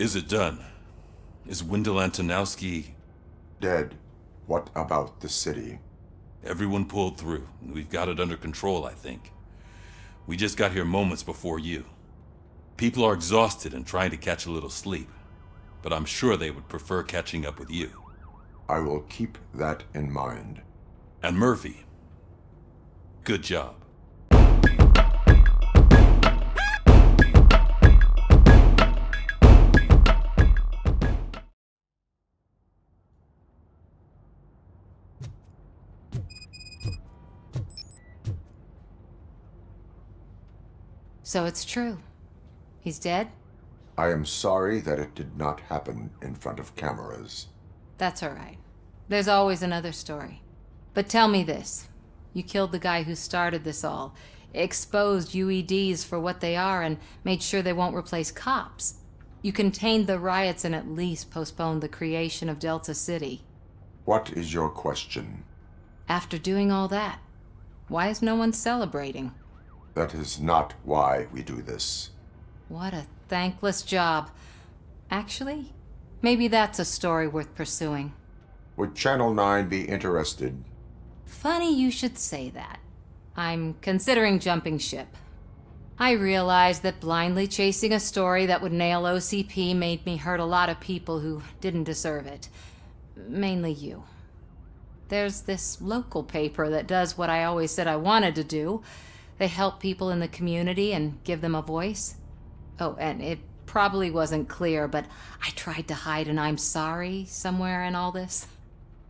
Is it done? Is Wendell Antonowski... Dead. What about the city? Everyone pulled through. We've got it under control, I think. We just got here moments before you. People are exhausted and trying to catch a little sleep, but I'm sure they would prefer catching up with you. I will keep that in mind. And Murphy, good job. So it's true. He's dead? I am sorry that it did not happen in front of cameras. That's all right. There's always another story. But tell me this. You killed the guy who started this all, exposed UEDs for what they are, and made sure they won't replace cops. You contained the riots and at least postponed the creation of Delta City. What is your question? After doing all that, why is no one celebrating? That is not why we do this. What a thankless job. Actually, maybe that's a story worth pursuing. Would Channel 9 be interested? Funny you should say that. I'm considering jumping ship. I realize that blindly chasing a story that would nail OCP made me hurt a lot of people who didn't deserve it. Mainly you. There's this local paper that does what I always said I wanted to do. They help people in the community and give them a voice. Oh, and it probably wasn't clear, but I tried to hide an I'm sorry somewhere in all this.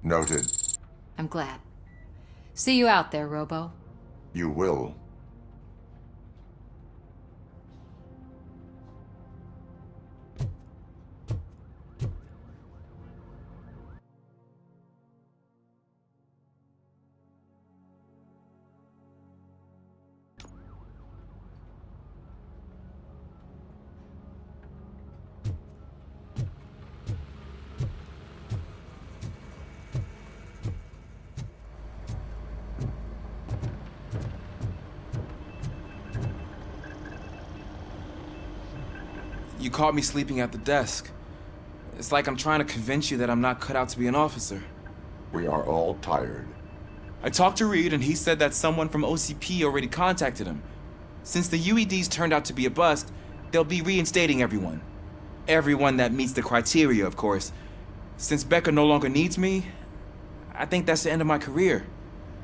Noted. I'm glad. See you out there, Robo. You will. You caught me sleeping at the desk. It's like I'm trying to convince you that I'm not cut out to be an officer. We are all tired. I talked to Reed and he said that someone from OCP already contacted him. Since the UEDs turned out to be a bust, they'll be reinstating everyone. Everyone that meets the criteria, of course. Since Becca no longer needs me, I think that's the end of my career.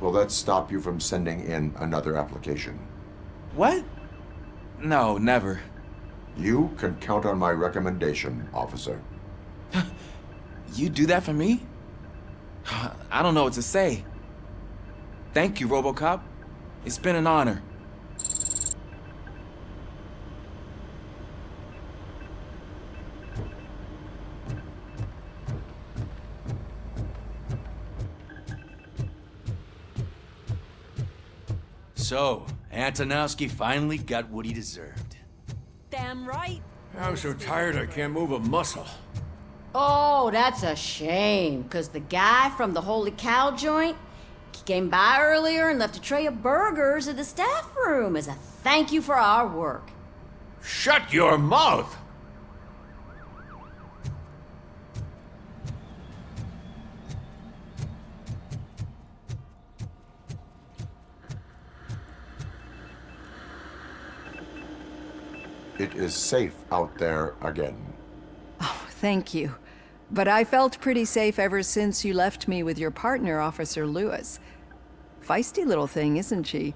Will that stop you from sending in another application? What? No, never. You can count on my recommendation, officer. You do that for me? I don't know what to say. Thank you, Robocop. It's been an honor. So, Antonowski finally got what he deserved. Damn right. I'm so tired I can't move a muscle. Oh, that's a shame, because the guy from the Holy Cow joint, he came by earlier and left a tray of burgers in the staff room as a thank you for our work. Shut your mouth! It is safe out there again. Oh, thank you. But I felt pretty safe ever since you left me with your partner, Officer Lewis. Feisty little thing, isn't she?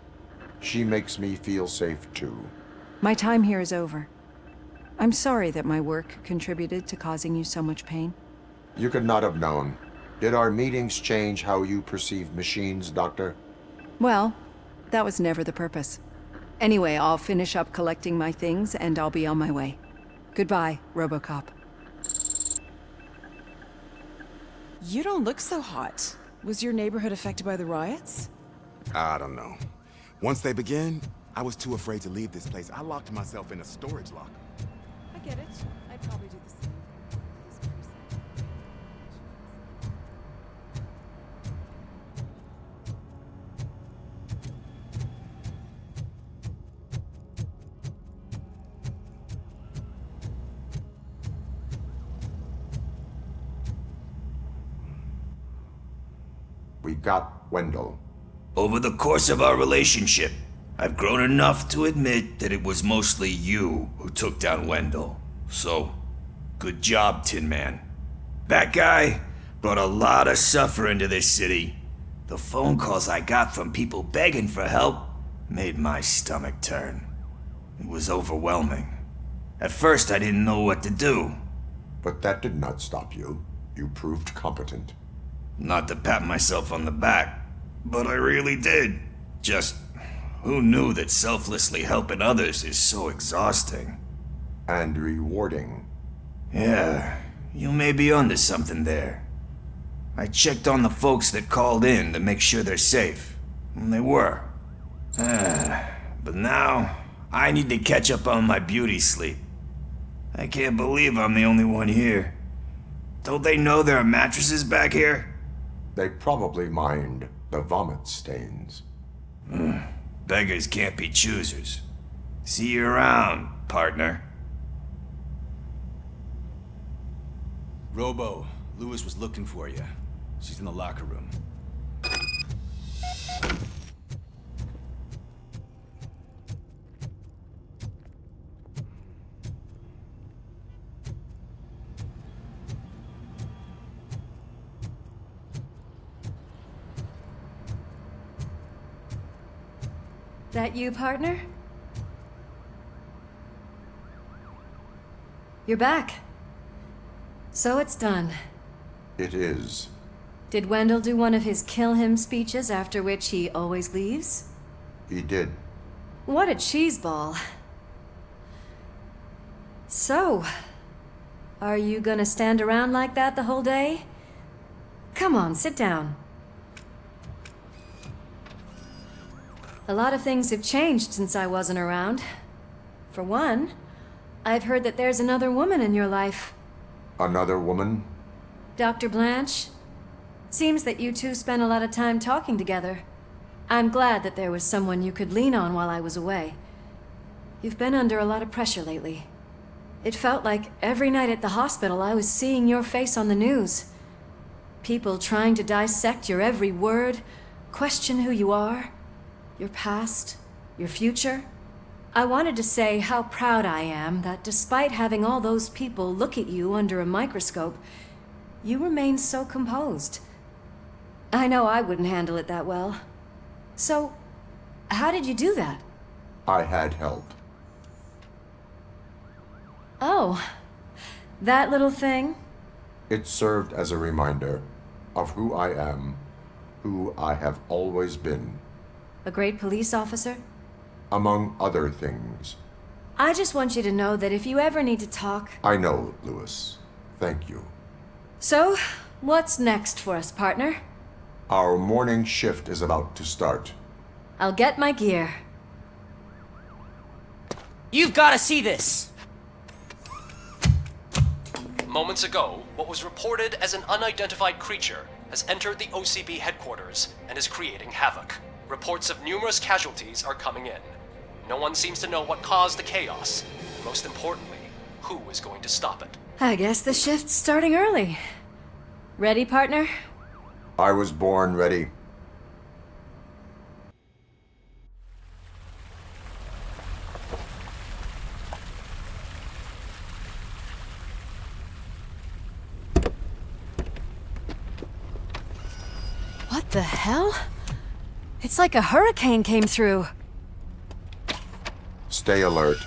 She makes me feel safe too. My time here is over. I'm sorry that my work contributed to causing you so much pain. You could not have known. Did our meetings change how you perceive machines, Doctor? Well, that was never the purpose. Anyway, I'll finish up collecting my things and I'll be on my way. Goodbye, Robocop. You don't look so hot. Was your neighborhood affected by the riots? I don't know. Once they began, I was too afraid to leave this place. I locked myself in a storage locker. I get it. I'd probably do the same. It's pretty sad. We got Wendell. Over the course of our relationship, I've grown enough to admit that it was mostly you who took down Wendell. So, good job, Tin Man. That guy brought a lot of suffering to this city. The phone calls I got from people begging for help made my stomach turn. It was overwhelming. At first, I didn't know what to do. But that did not stop you. You proved competent. Not to pat myself on the back, but I really did. Just, who knew that selflessly helping others is so exhausting? And rewarding. Yeah, you may be onto something there. I checked on the folks that called in to make sure they're safe, and they were. But now, I need to catch up on my beauty sleep. I can't believe I'm the only one here. Don't they know there are mattresses back here? They probably mind the vomit stains. Beggars can't be choosers. See you around, partner. Robo, Lewis was looking for you. She's in the locker room. That you, partner? You're back. So it's done. It is. Did Wendell do one of his kill him speeches after which he always leaves? He did. What a cheeseball. So, are you gonna stand around like that the whole day? Come on, sit down. A lot of things have changed since I wasn't around. For one, I've heard that there's another woman in your life. Another woman? Dr. Blanche? Seems that you two spent a lot of time talking together. I'm glad that there was someone you could lean on while I was away. You've been under a lot of pressure lately. It felt like every night at the hospital I was seeing your face on the news. People trying to dissect your every word, question who you are, your past, your future. I wanted to say how proud I am that despite having all those people look at you under a microscope, you remain so composed. I know I wouldn't handle it that well. So, how did you do that? I had help. Oh, that little thing? It served as a reminder of who I am, who I have always been. A great police officer? Among other things. I just want you to know that if you ever need to talk... I know, Lewis. Thank you. So, what's next for us, partner? Our morning shift is about to start. I'll get my gear. You've got to see this! Moments ago, what was reported as an unidentified creature has entered the OCP headquarters and is creating havoc. Reports of numerous casualties are coming in. No one seems to know what caused the chaos. Most importantly, who is going to stop it? I guess the shift's starting early. Ready, partner? I was born ready. What the hell? It's like a hurricane came through. Stay alert.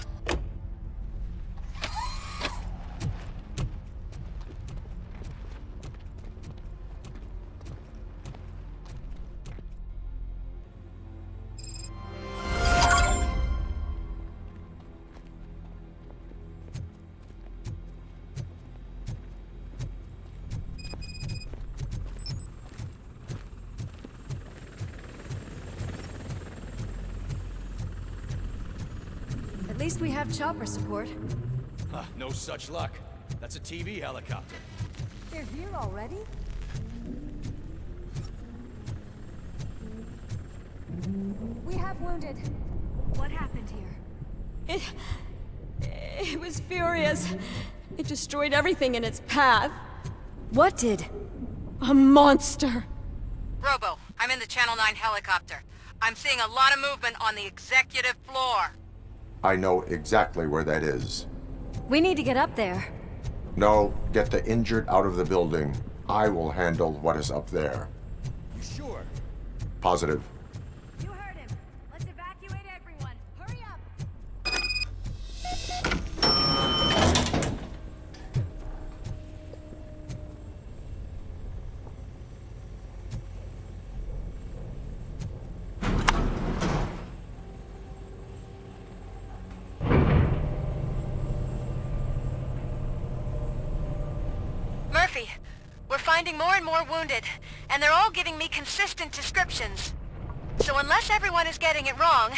At least we have chopper support. No such luck. That's a TV helicopter. They're here already? We have wounded. What happened here? It was furious. It destroyed everything in its path. What did? A monster. Robo, I'm in the Channel 9 helicopter. I'm seeing a lot of movement on the executive floor. I know exactly where that is. We need to get up there. No, get the injured out of the building. I will handle what is up there. You sure? Positive. You heard him. Let's evacuate everyone. Hurry up. Murphy, we're finding more and more wounded, and they're all giving me consistent descriptions. So unless everyone is getting it wrong,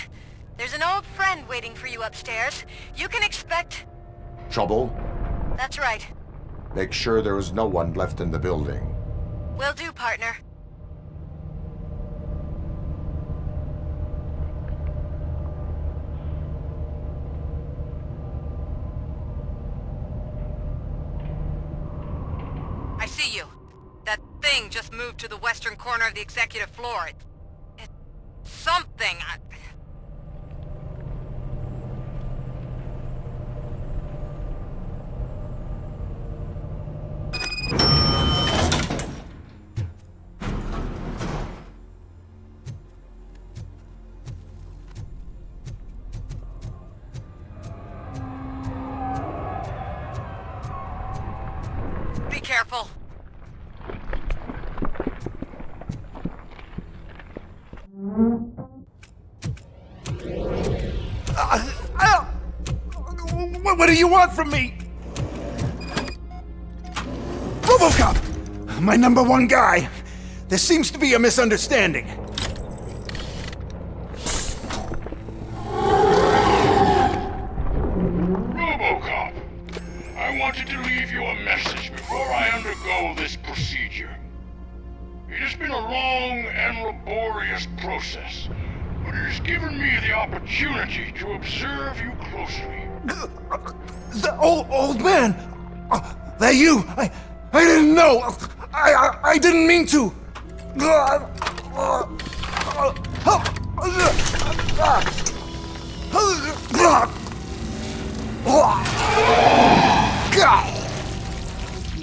there's an old friend waiting for you upstairs. You can expect... Trouble? That's right. Make sure there is no one left in the building. Will do, partner. I see you. That thing just moved to the western corner of the executive floor. It's something. Be careful. What do you want from me? Robocop! My #1 guy. There seems to be a misunderstanding. Robocop, I wanted to leave you a message before I undergo this procedure. It has been a long and laborious process, but it has given me the opportunity to observe you closely. The old man! That you! I didn't know! I didn't mean to!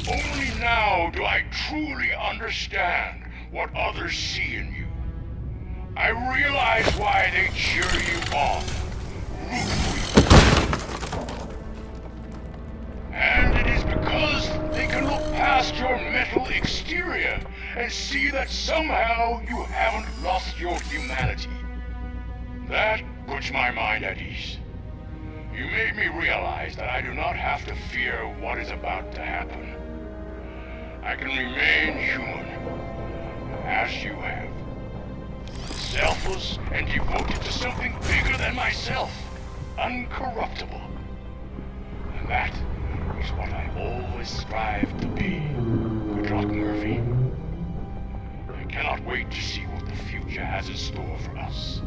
Only now do I truly understand what others see in you. I realize why they cheer you on, root for you. And it is because they can look past your metal exterior and see that somehow you haven't lost your humanity. That puts my mind at ease. You made me realize that I do not have to fear what is about to happen. I can remain human, as you have. Selfless and devoted to something bigger than myself. Uncorruptible. And that is what I always strive to be. Good luck, Murphy. I cannot wait to see what the future has in store for us.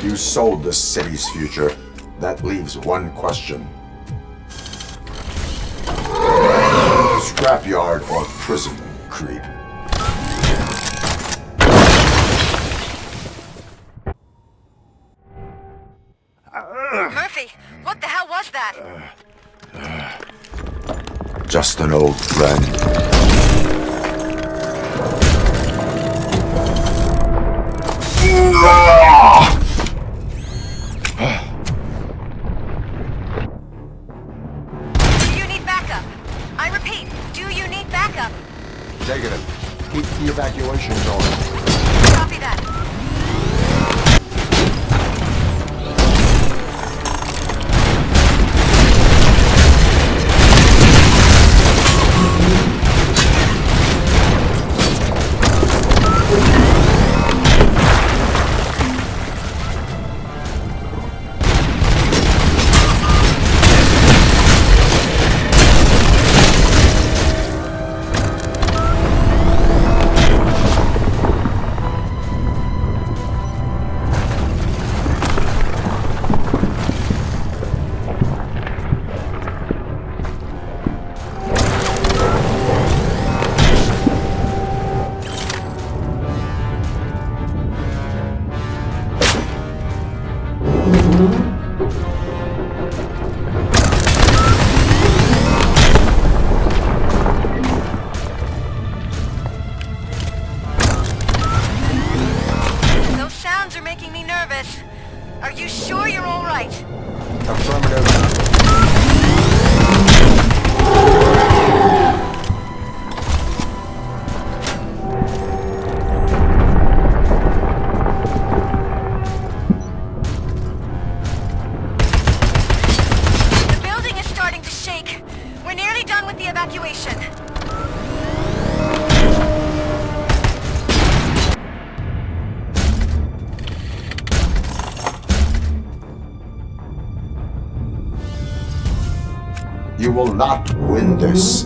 You sold the city's future. That leaves one question. Scrapyard or prison, creep? Murphy, what the hell was that? Just an old friend. Do you need backup? I repeat, do you need backup? Negative. Keep the evacuation going. Copy that. evacuation. You will not win this.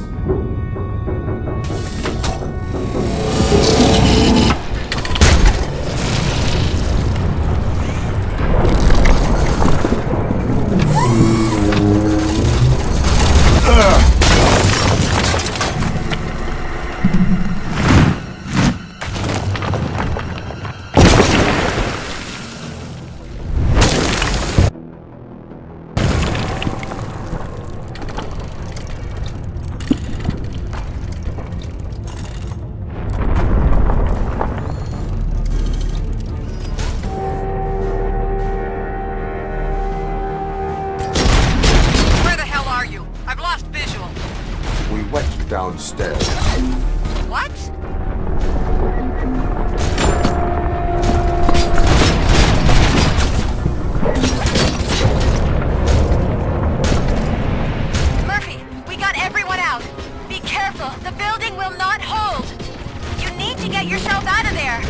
Downstairs. What? Murphy, we got everyone out. Be careful, the building will not hold. You need to get yourself out of there.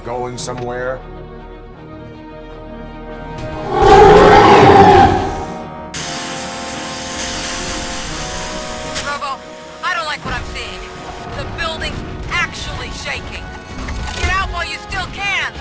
Going somewhere? Robo, I don't like what I'm seeing. The building's actually shaking. Get out while you still can!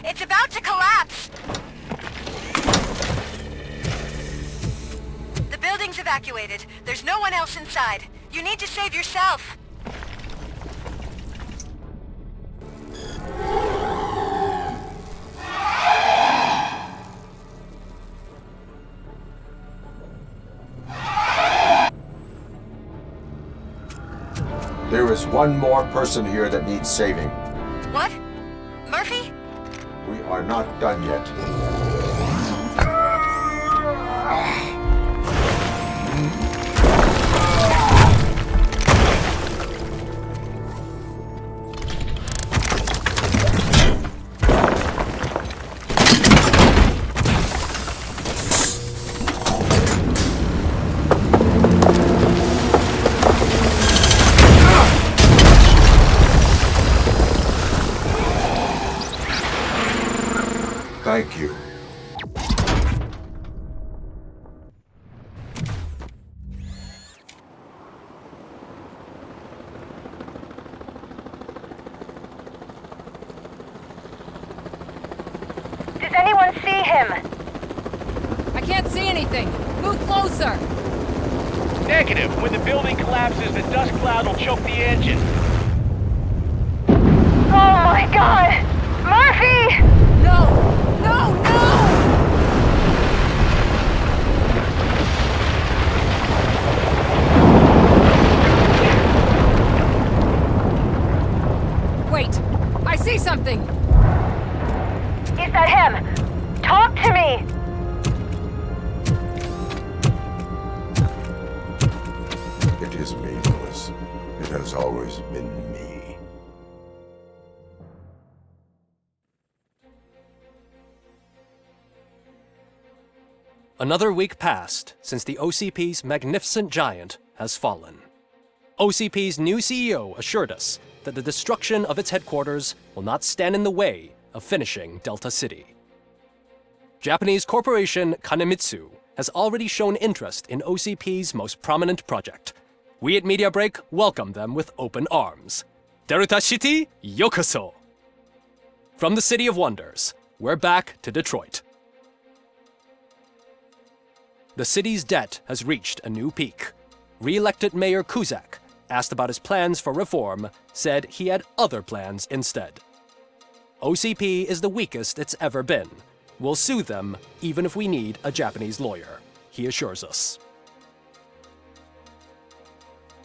It's about to collapse! The building's evacuated. There's no one else inside. You need to save yourself. There is one more person here that needs saving. What? Murphy? We are not done yet. Thank you. Does anyone see him? I can't see anything. Move closer. Negative. When the building collapses, the dust cloud will choke the engine. Oh my god! Murphy! No! No! No! Wait! I see something! Is that him? Talk to me! It is me, Lewis. It has always been me. Another week passed since the OCP's magnificent giant has fallen. OCP's new CEO assured us that the destruction of its headquarters will not stand in the way of finishing Delta City. Japanese corporation Kanemitsu has already shown interest in OCP's most prominent project. We at Media Break welcome them with open arms. Delta City, yokoso! From the City of Wonders, we're back to Detroit. The city's debt has reached a new peak. Re-elected Mayor Cusack, asked about his plans for reform, said he had other plans instead. OCP is the weakest it's ever been. We'll sue them even if we need a Japanese lawyer, he assures us.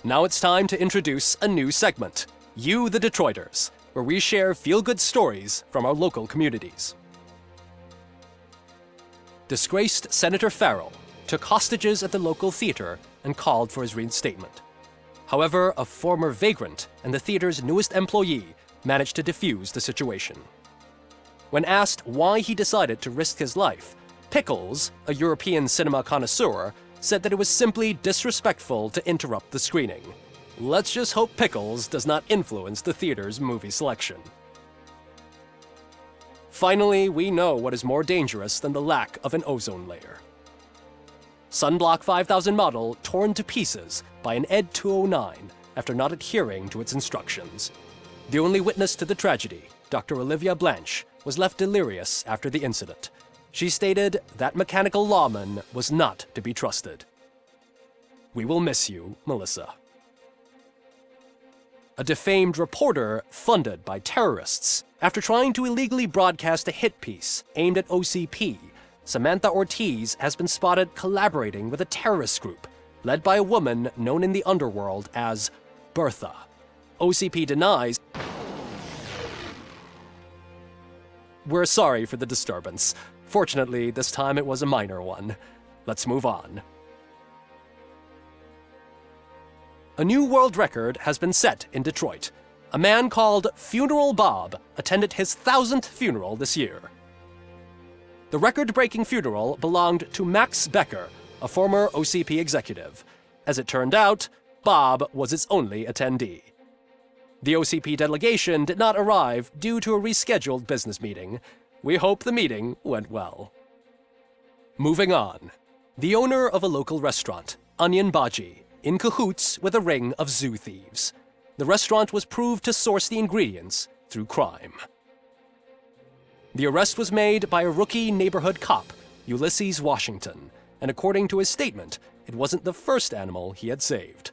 Now it's time to introduce a new segment, You the Detroiters, where we share feel-good stories from our local communities. Disgraced Senator Farrell took hostages at the local theater and called for his reinstatement. However, a former vagrant and the theater's newest employee managed to defuse the situation. When asked why he decided to risk his life, Pickles, a European cinema connoisseur, said that it was simply disrespectful to interrupt the screening. Let's just hope Pickles does not influence the theater's movie selection. Finally, we know what is more dangerous than the lack of an ozone layer. Sunblock 5000 model torn to pieces by an ED 209 after not adhering to its instructions. The only witness to the tragedy, Dr. Olivia Blanche, was left delirious after the incident. She stated that mechanical lawman was not to be trusted. We will miss you, Melissa. A defamed reporter funded by terrorists. After trying to illegally broadcast a hit piece aimed at OCP, Samantha Ortiz has been spotted collaborating with a terrorist group led by a woman known in the underworld as Bertha. OCP denies. We're sorry for the disturbance. Fortunately, this time it was a minor one. Let's move on. A new world record has been set in Detroit. A man called Funeral Bob attended his 1000th funeral this year. The record-breaking funeral belonged to Max Becker, a former OCP executive. As it turned out, Bob was its only attendee. The OCP delegation did not arrive due to a rescheduled business meeting. We hope the meeting went well. Moving on. The owner of a local restaurant, Onion Baji, in cahoots with a ring of zoo thieves. The restaurant was proved to source the ingredients through crime. The arrest was made by a rookie neighborhood cop, Ulysses Washington, and according to his statement, it wasn't the first animal he had saved.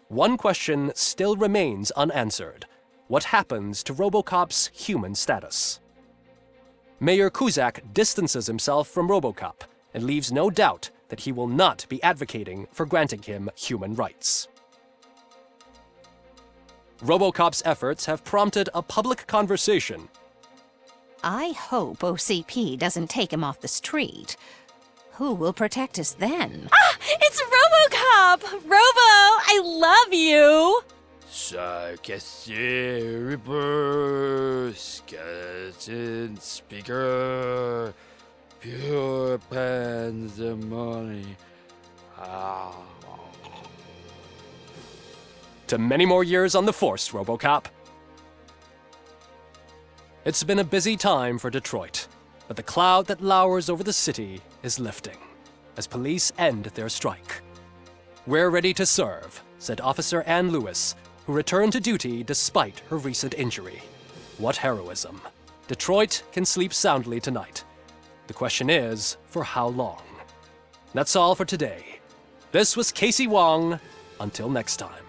One question still remains unanswered. What happens to Robocop's human status? Mayor Cusack distances himself from Robocop and leaves no doubt that he will not be advocating for granting him human rights. Robocop's efforts have prompted a public conversation. I hope OCP doesn't take him off the street. Who will protect us then? Ah! It's Robocop! Robo, I love you! Cassier, Reaper, Skeleton, Speaker, Pure Pandemonium. To many more years on the force, Robocop. It's been a busy time for Detroit, but the cloud that lowers over the city is lifting as police end their strike. "We're ready to serve," said Officer Ann Lewis, who returned to duty despite her recent injury. What heroism. Detroit can sleep soundly tonight. The question is, for how long? That's all for today. This was Casey Wong. Until next time.